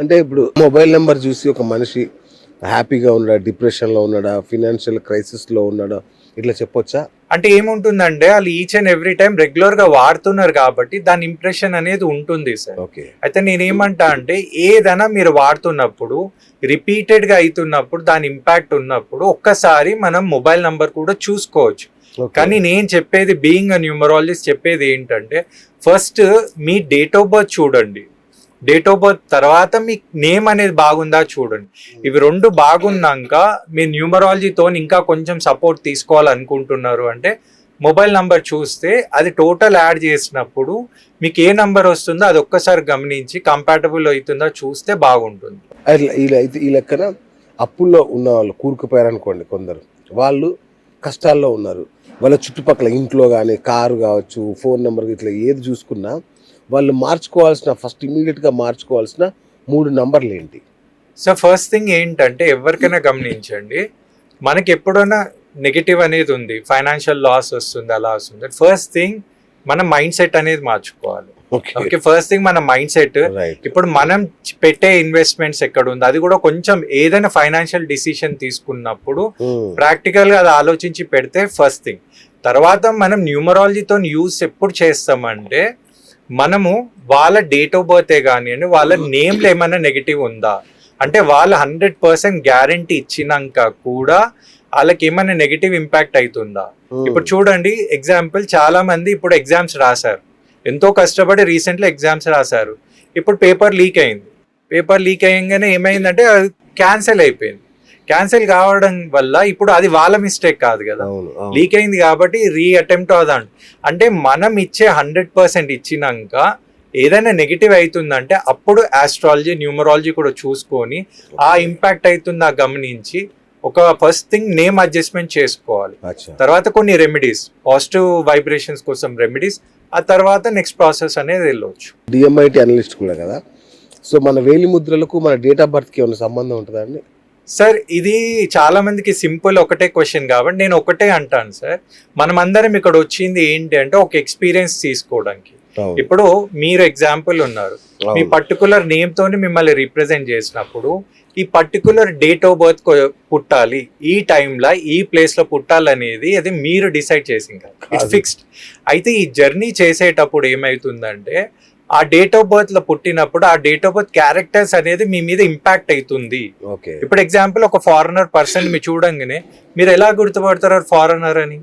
అంటే ఇప్పుడు mobile number చూసి ఒక మనిషి హ్యాపీగా ఉన్నాడా, డిప్రెషన్లో ఉన్నాడా, ఫినాన్షియల్ క్రైసిస్లో ఉన్నాడా, ఇట్లా చెప్పొచ్చా? అంటే ఏముంటుందంటే వాళ్ళు each and every time regular గా వాడుతున్నారు కాబట్టి దాని ఇంప్రెషన్ అనేది ఉంటుంది సార్. ఓకే. అయితే నేనేమంటా అంటే ఏదైనా మీరు వాడుతున్నప్పుడు రిపీటెడ్ గా అవుతున్నప్పుడు దాని ఇంపాక్ట్ ఉన్నప్పుడు ఒక్కసారి మనం మొబైల్ నంబర్ కూడా చూసుకోవచ్చు. కానీ నేను చెప్పేది బీయింగ్ అ న్యూమరాలజిస్ట్ చెప్పేది ఏంటంటే first me date of birth చూడండి. డేట్ ఆఫ్ బర్త్ తర్వాత మీ నేమ్ అనేది బాగుందా చూడండి. ఇవి రెండు బాగున్నాక మీ న్యూమరాలజీతో ఇంకా కొంచెం సపోర్ట్ తీసుకోవాలనుకుంటున్నారు అంటే మొబైల్ నంబర్ చూస్తే అది టోటల్ యాడ్ చేసినప్పుడు మీకు ఏ నంబర్ వస్తుందో అది ఒక్కసారి గమనించి కంపాటబుల్ అవుతుందా చూస్తే బాగుంటుంది. ఈ లెక్కన అప్పుల్లో ఉన్న వాళ్ళు కూరుకుపోయారనుకోండి, కొందరు వాళ్ళు కష్టాల్లో ఉన్నారు, వాళ్ళ చుట్టుపక్కల ఇంట్లో కానీ కారు కావచ్చు, ఫోన్ నెంబర్ ఇట్లా ఏది చూసుకున్నా వాళ్ళు ఫస్ట్ ఇమీడియట్గా మార్చుకోవాల్సిన 3 నంబర్లు ఏంటి? సో ఫస్ట్ థింగ్ ఏంటంటే ఎవరికైనా గమనించండి, మనకి ఎప్పుడైనా నెగిటివ్ అనేది ఉంది, ఫైనాన్షియల్ లాస్ వస్తుంది, అలా వస్తుంది. ఫస్ట్ థింగ్ మన మైండ్ సెట్ అనేది మార్చుకోవాలి. ఓకే, ఫస్ట్ థింగ్ మన మైండ్ సెట్. ఇప్పుడు మనం పెట్టే ఇన్వెస్ట్మెంట్స్ ఎక్కడ ఉంది అది కూడా కొంచెం ఏదైనా ఫైనాన్షియల్ డిసిషన్ తీసుకున్నప్పుడు ప్రాక్టికల్ గా అది ఆలోచించి పెడితే ఫస్ట్ థింగ్. తర్వాత మనం న్యూమరాలజీతో యూస్ ఎప్పుడు చేస్తామంటే మనము వాళ్ళ డేట్ ఆఫ్ బర్త్ కానివ్వండి, వాళ్ళ నేమ్లో ఏమైనా నెగిటివ్ ఉందా అంటే వాళ్ళు 100% గ్యారంటీ ఇచ్చినాక కూడా వాళ్ళకి ఏమైనా నెగిటివ్ ఇంపాక్ట్ అవుతుందా. ఇప్పుడు చూడండి ఎగ్జాంపుల్, చాలా మంది ఇప్పుడు ఎగ్జామ్స్ రాశారు, ఎంతో కష్టపడి రీసెంట్లీ ఎగ్జామ్స్ రాశారు, ఇప్పుడు పేపర్ లీక్ అయింది. పేపర్ లీక్ అయ్యంగానే ఏమైందంటే అది క్యాన్సిల్ అయిపోయింది. క్యాన్సిల్ కావడం వల్ల ఇప్పుడు అది వాళ్ళ మిస్టేక్ కాదు కదా, లీక్ అయింది కాబట్టి రీఅటెంప్ట్ అవుదాం. అంటే మనం ఇచ్చే 100% ఇచ్చినాక ఏదైనా నెగిటివ్ అవుతుందంటే అప్పుడు ఆస్ట్రాలజీ న్యూమరాలజీ కూడా చూసుకొని ఆ ఇంపాక్ట్ అవుతుందా గమనించి ఒక ఫస్ట్ థింగ్ నేమ్ అడ్జస్ట్మెంట్ చేసుకోవాలి. తర్వాత కొన్ని రెమెడీస్, పాజిటివ్ వైబ్రేషన్స్ కోసం రెమెడీస్, ఆ తర్వాత నెక్స్ట్ ప్రాసెస్ అనేది వెళ్ళవచ్చు. డిఎంఐటి అనలిస్ట్ కూడా కదా, సో మన వేలి ముద్రలకు మన డేట్ ఆఫ్ బర్త్కి ఏమైనా సంబంధం ఉంటుందా అండి? సార్ ఇది చాలా మందికి సింపుల్ ఒకటే క్వశ్చన్ కాబట్టి నేను ఒకటే అంటాను సార్, మనమందరం ఇక్కడ వచ్చింది ఏంటి అంటే ఒక ఎక్స్పీరియన్స్ తీసుకోవడానికి. ఇప్పుడు మీరు ఎగ్జాంపుల్ ఉన్నారు, మీ పర్టికులర్ నేమ్ తోని మిమ్మల్ని రిప్రజెంట్ చేసినప్పుడు ఈ పర్టికులర్ డేట్ ఆఫ్ బర్త్ పుట్టాలి, ఈ టైంలో ఈ ప్లేస్ లో పుట్టాలనేది అది మీరు డిసైడ్ చేసింది, ఇట్స్ ఫిక్స్డ్. అయితే ఈ జర్నీ చేసేటప్పుడు ఏమైతుందంటే ఆ డేట్ ఆఫ్ బర్త్ లో పుట్టినప్పుడు ఆ డేట్ ఆఫ్ బర్త్ క్యారెక్టర్స్ అనేది మీ మీద ఇంపాక్ట్ అవుతుంది. ఇప్పుడు ఎగ్జాంపుల్ ఒక ఫారినర్ పర్సన్ మీరు చూడంగానే మీరు ఎలా గుర్తుపడతారు ఫారినర్ అని,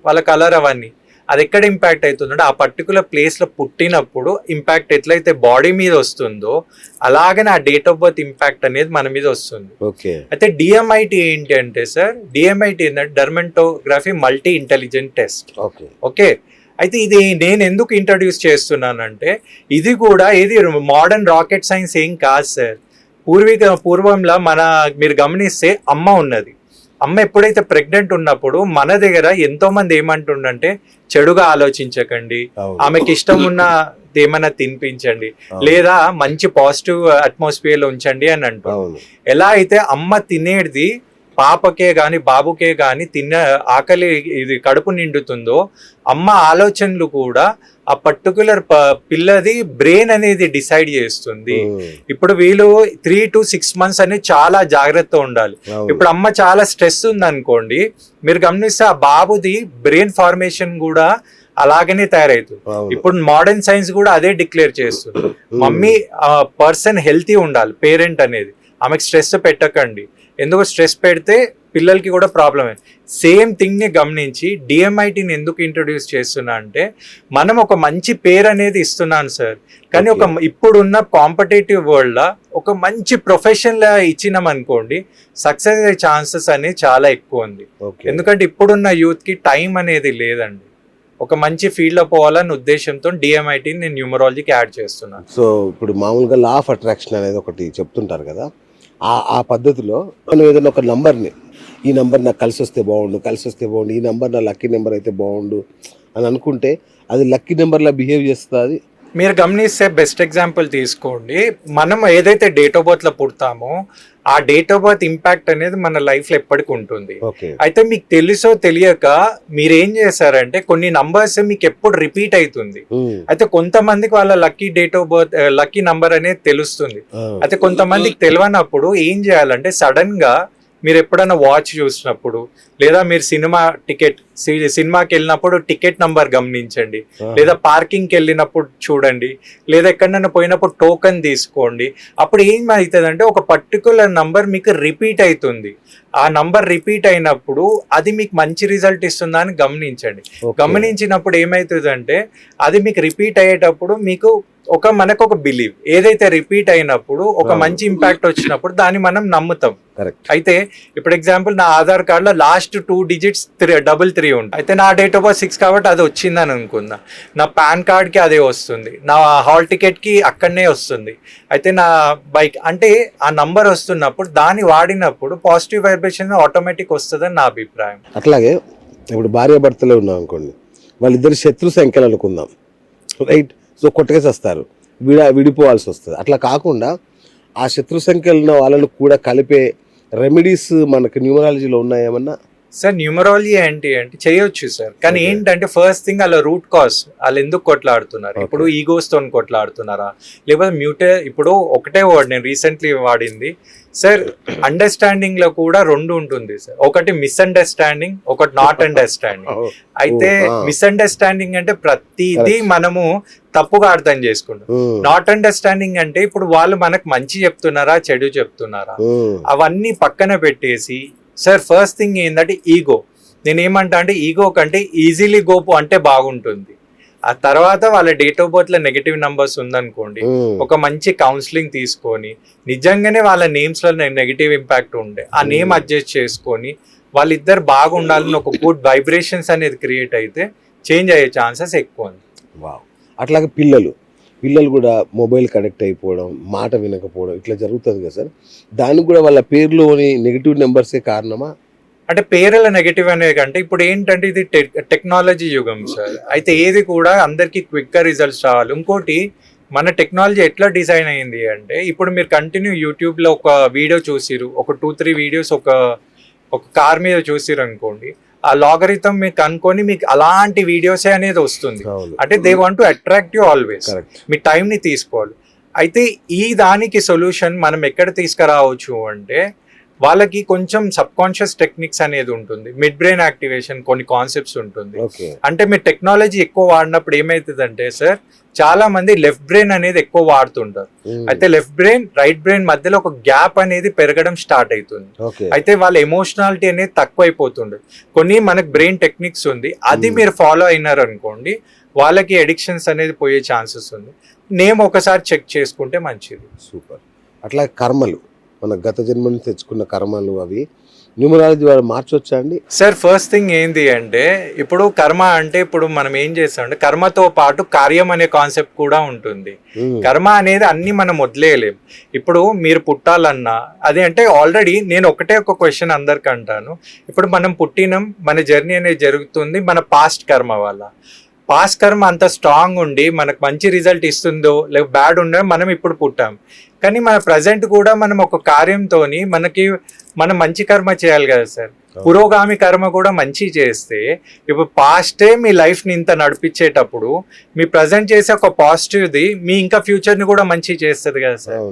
వాళ్ళ కలర్ అవన్నీ, అది ఎక్కడ ఇంపాక్ట్ అవుతుందంటే ఆ పర్టికులర్ ప్లేస్ లో పుట్టినప్పుడు ఇంపాక్ట్ ఎట్లయితే బాడీ మీద వస్తుందో అలాగనే ఆ డేట్ ఆఫ్ బర్త్ ఇంపాక్ట్ అనేది మన మీద వస్తుంది. అయితే డిఎంఐటి ఏంటి అంటే సార్, డిఎంఐటి ఏంటంటే డర్మటోగ్రఫీ మల్టీ ఇంటెలిజెంట్ టెస్ట్. ఓకే, అయితే ఇది నేను ఎందుకు ఇంట్రడ్యూస్ చేస్తున్నానంటే ఇది కూడా ఏది మోడర్న్ రాకెట్ సైన్స్ ఏం కాదు సార్. పూర్వంలో మీరు గమనిస్తే అమ్మ ఉన్నది, అమ్మ ఎప్పుడైతే ప్రెగ్నెంట్ ఉన్నప్పుడు మన దగ్గర ఎంతో మంది ఏమంటుండంటే చెడుగా ఆలోచించకండి, ఆమెకి ఇష్టం ఉన్న ఏమైనా తినిపించండి, లేదా మంచి పాజిటివ్ అట్మాస్ఫియర్ లో ఉంచండి అని అంటారు. ఎలా అయితే అమ్మ తినేది పాపకే గాని బాబుకే గాని ఆకలి ఇది కడుపు నిండుతుందో అమ్మ ఆలోచనలు కూడా ఆ పర్టికులర్ పిల్లది బ్రెయిన్ అనేది డిసైడ్ చేస్తుంది. ఇప్పుడు వీళ్ళు 3 to 6 months అనేది చాలా జాగ్రత్త ఉండాలి. ఇప్పుడు అమ్మ చాలా స్ట్రెస్ ఉంది అనుకోండి, మీరు గమనిస్తే ఆ బాబుది బ్రెయిన్ ఫార్మేషన్ కూడా అలాగనే తయారవుతుంది. ఇప్పుడు మోడర్న్ సైన్స్ కూడా అదే డిక్లేర్ చేస్తుంది, మమ్మీ పర్సన్ హెల్తీ ఉండాలి, పేరెంట్ అనేది ఆమెకు స్ట్రెస్ పెట్టకండి, ఎందుకు స్ట్రెస్ పెడితే పిల్లలకి కూడా ప్రాబ్లమే. సేమ్ థింగ్ ని గమనించి డిఎంఐటిని ఎందుకు ఇంట్రొడ్యూస్ చేస్తున్నా అంటే మనం ఒక మంచి పేరు అనేది ఇస్తున్నాను సార్, కానీ ఒక ఇప్పుడున్న కాంపిటేటివ్ వరల్డ్ లా ఒక మంచి ప్రొఫెషన్ లా ఇచ్చినాం అనుకోండి సక్సెస్ అయ్యే ఛాన్సెస్ అనేది చాలా ఎక్కువ ఉంది. ఎందుకంటే ఇప్పుడున్న యూత్ కి టైం అనేది లేదండి, ఒక మంచి ఫీల్డ్ లో పోవాలన్న ఉద్దేశంతో డిఎంఐటిని నేను న్యూమరాలజీకి యాడ్ చేస్తున్నాను. సో ఇప్పుడు మామూలుగా లా ఆఫ్ అట్రాక్షన్ అనేది ఒకటి చెప్తుంటారు కదా, ఆ పద్ధతిలో మనం ఏదైనా ఒక నంబర్ని, ఈ నెంబర్ నాకు కలిసి వస్తే బాగుండు, ఈ నెంబర్ నా లక్కీ నెంబర్ అయితే బాగుండు అని అనుకుంటే అది లక్కీ నెంబర్లా బిహేవ్ చేస్తుంది మీరు గమనిస్తే బెస్ట్ ఎగ్జాంపుల్ తీసుకోండి, మనం ఏదైతే డేట్ ఆఫ్ బర్త్ లో పుడతామో ఆ డేట్ ఆఫ్ బర్త్ ఇంపాక్ట్ అనేది మన లైఫ్ లో ఎప్పటికి ఉంటుంది. ఓకే. అయితే మీకు తెలుసో తెలియక మీరు ఏం చేశారంటే కొన్ని నంబర్స్ మీకు ఎప్పుడు రిపీట్ అవుతుంది. అయితే కొంతమందికి వాళ్ళ lucky date of birth lucky number అనేది తెలుస్తుంది. అయితే కొంతమందికి తెలియనప్పుడు ఏం చేయాలంటే సడన్ గా మీరు ఎప్పుడైనా వాచ్ చూసినప్పుడు లేదా మీరు సినిమాకి వెళ్ళినప్పుడు టికెట్ నంబర్ గమనించండి, లేదా పార్కింగ్కి వెళ్ళినప్పుడు చూడండి, లేదా ఎక్కడైనా పోయినప్పుడు టోకెన్ తీసుకోండి. అప్పుడు ఏమవుతుంది అంటే ఒక పర్టికులర్ నంబర్ మీకు రిపీట్ అవుతుంది. ఆ నంబర్ రిపీట్ అయినప్పుడు అది మీకు మంచి రిజల్ట్ ఇస్తుందా అని గమనించండి. గమనించినప్పుడు ఏమవుతుంది అంటే అది మీకు రిపీట్ అయ్యేటప్పుడు మీకు మనకు ఒక బిలీవ్ ఏదైతే రిపీట్ అయినప్పుడు ఒక మంచి ఇంపాక్ట్ వచ్చినప్పుడు దాన్ని మనం నమ్ముతాం. అయితే ఇప్పుడు ఎగ్జాంపుల్ నా ఆధార్ కార్డ్ లో లాస్ట్ 2 digits 333 ఉంటాయి. అయితే నా డేట్ ఆఫ్ బర్త్ 6 కాబట్టి అది వచ్చిందని అనుకుందా, నా పాన్ కార్డ్ కి అదే వస్తుంది, నా హాల్ టికెట్ కి అక్కడనే వస్తుంది. అయితే నా బైక్ అంటే ఆ నంబర్ వస్తున్నప్పుడు దాన్ని వాడినప్పుడు పాజిటివ్ వైబ్రేషన్ ఆటోమేటిక్ వస్తుందని నా అభిప్రాయం. అట్లాగే ఇప్పుడు భార్య భర్తలే ఉన్నాం అనుకోండి, వాళ్ళిద్దరు శత్రు సంఖ్యలు అనుకుందాం, రైట్? సో కొట్టకేసి వస్తారు, విడిపోవాల్సి వస్తుంది. అట్లా కాకుండా ఆ శత్రు సంఖ్యలు ఉన్న వాళ్ళను కూడా కలిపే రెమెడీస్ మనకి న్యూమరాలజీలో ఉన్నాయేమన్నా? సార్ న్యూమరాలజీ ఏంటి అంటే చేయొచ్చు సార్, కానీ ఏంటంటే ఫస్ట్ థింగ్ అలా రూట్ కాజ్ వాళ్ళు ఎందుకు కొట్లాడుతున్నారు. ఇప్పుడు ఈగోస్ తో కొట్లాడుతున్నారా, లేకపోతే ఇప్పుడు ఒకటే వర్డ్ నేను రీసెంట్లీ వాడింది సార్, అండర్స్టాండింగ్ లో కూడా 2 ఉంటుంది సార్. ఒకటి మిస్అండర్స్టాండింగ్, ఒకటి నాట్ అండర్స్టాండింగ్. అయితే మిస్అండర్స్టాండింగ్ అంటే ప్రతిదీ మనము తప్పుగా అర్థం చేసుకుంటాం. నాట్ అండర్స్టాండింగ్ అంటే ఇప్పుడు వాళ్ళు మనకు మంచి చెప్తున్నారా చెడు చెప్తున్నారా అవన్నీ పక్కన పెట్టేసి సార్ ఫస్ట్ థింగ్ ఏంటంటే ఈగో. నేనేమంటా అంటే ఈగో కంటే ఈజీలీ గోపు అంటే బాగుంటుంది. ఆ తర్వాత వాళ్ళ డేట్ ఆఫ్ బర్త్ లో నెగటివ్ నంబర్స్ ఉందనుకోండి, ఒక మంచి కౌన్సిలింగ్ తీసుకొని నిజంగానే వాళ్ళ నేమ్స్ లో నెగటివ్ ఇంపాక్ట్ ఉండే ఆ నేమ్ అడ్జస్ట్ చేసుకొని వాళ్ళిద్దరు బాగుండాలని ఒక గుడ్ వైబ్రేషన్స్ అనేది క్రియేట్ అయితే చేంజ్ అయ్యే ఛాన్సెస్ ఎక్కువ ఉంది. అట్లాగే పిల్లలు కూడా మొబైల్ కనెక్ట్ అయిపోవడం, మాట వినకపోవడం ఇట్లా జరుగుతుంది కదా సార్, దానికి కూడా వాళ్ళ పేరులోని నెగిటివ్ నెంబర్సే కారణమా? అంటే పేర్ల నెగటివ్ అనే కంటే ఇప్పుడు ఏంటంటే ఇది టెక్నాలజీ యుగం సార్. అయితే ఏది కూడా అందరికి క్విక్ గా రిజల్ట్స్ రావాలి. ఇంకోటి మన టెక్నాలజీ ఎట్లా డిజైన్ అయింది అంటే ఇప్పుడు మీరు కంటిన్యూ యూట్యూబ్ లో ఒక వీడియో చూసిరు, ఒక 2-3 వీడియోస్ ఒక కార్ మీద చూసిరు అనుకోండి, ఆ లాగరిథం మీకు అనుకొని మీకు అలాంటి వీడియోసే అనేది వస్తుంది. అంటే they want to attract you always. Me time ని తీసుకోవాలి. అయితే ఈ దానికి సొల్యూషన్ మనం ఎక్కడ తీసుకురావచ్చు అంటే వాళ్ళకి కొంచెం సబ్ కాన్షియస్ టెక్నిక్స్ అనేది ఉంటుంది, మిడ్ బ్రెయిన్ యాక్టివేషన్ కొన్ని కాన్సెప్ట్స్ ఉంటుంది. అంటే మీరు టెక్నాలజీ ఎక్కువ వాడినప్పుడు ఏమైతుందంటే సార్ చాలా మంది లెఫ్ట్ బ్రెయిన్ అనేది ఎక్కువ వాడుతుంటారు. అయితే లెఫ్ట్ బ్రెయిన్ రైట్ బ్రెయిన్ మధ్యలో ఒక గ్యాప్ అనేది పెరగడం స్టార్ట్ అవుతుంది. అయితే వాళ్ళ ఎమోషనాలిటీ అనేది తక్కువ అయిపోతుంది. కొన్ని మనకు బ్రెయిన్ టెక్నిక్స్ ఉంది, అది మీరు ఫాలో అయినారు అనుకోండి వాళ్ళకి అడిక్షన్స్ అనేది పోయే ఛాన్సెస్ ఉంది. నేమ్ ఒకసారి చెక్ చేసుకుంటే మంచిది. సూపర్. అట్లా కర్మలు, మన గత జన్మ నుంచి తెచ్చుకున్న కర్మలు అవి న్యూమరాలజీ వాళ్ళు మార్చొచ్చా అండి? సార్ ఫస్ట్ థింగ్ ఏంది అంటే ఇప్పుడు కర్మ అంటే ఇప్పుడు మనం ఏం చేస్తామంటే కర్మతో పాటు కార్యం అనే కాన్సెప్ట్ కూడా ఉంటుంది. కర్మ అనేది అన్ని మనం వదిలేయలేం. ఇప్పుడు మీరు పుట్టాలన్నా అదే అంటే ఆల్రెడీ నేను ఒక క్వశ్చన్ అందరికి అంటాను, ఇప్పుడు మనం పుట్టినం, మన జర్నీ అనేది జరుగుతుంది మన పాస్ట్ కర్మ వల్ల. పాస్ట్ కర్మ అంత స్ట్రాంగ్ ఉండి మనకు మంచి రిజల్ట్ ఇస్తుందో లేక బ్యాడ్ ఉండో మనం ఇప్పుడు పుట్టాం, కానీ మన ప్రజెంట్ కూడా మనం ఒక కార్యంతో మనం మంచి కర్మ చేయాలి కదా సార్. పురోగామి కర్మ కూడా మంచి చేస్తే ఇప్పుడు పాస్టే మీ లైఫ్ ని ఇంత నడిపించేటప్పుడు మీ ప్రజెంట్ చేసే ఒక పాజిటివ్ది మీ ఇంకా ఫ్యూచర్ ని కూడా మంచి చేస్తుంది కదా సార్.